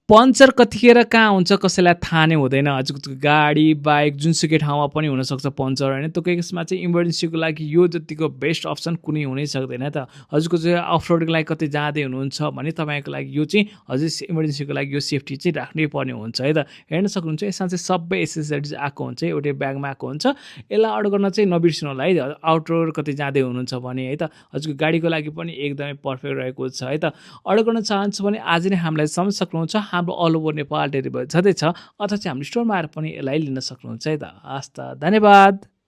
Puncture कतिखेर कहाँ हुन्छ कसैलाई थाहा नै हुँदैन। हजुरको गाडी बाइक जुनसुकै ठाउँमा पनि हुनसक्छ पङ्चर होइन। त्यो केसमा चाहिँ इमर्जेन्सीको लागि यो जतिको बेस्ट अप्सन कुनै हुनै सक्दैन त। हजुरको चाहिँ अफ रोडको लागि कतै जाँदै हुनुहुन्छ भने तपाईँको लागि यो चाहिँ हजुर इमर्जेन्सीको लागि यो सेफ्टी चाहिँ राख्नै पर्ने हुन्छ है त। हेर्न सक्नुहुन्छ यसमा चाहिँ सबै एसेसरिज आएको हुन्छ, एउटै ब्यागमा आएको हुन्छ। यसलाई अर्डर गर्न चाहिँ नबिर्सिनु होला है। आउट रोड कतै जाँदै हुनुहुन्छ भने है त हजुरको गाडीको लागि पनि एकदमै पर्फेक्ट रहेको छ है त। अर्डर गर्न चाहन्छु भने आज नै हामीलाई सम्झ सक्नुहुन्छ। हाम्रो अल ओभर नेपाल डेलिभरी छँदैछ, अथवा चाहिँ हाम्रो स्टोरमा आएर पनि यसलाई लिन सक्नुहुन्छ है त। हस् त, धन्यवाद।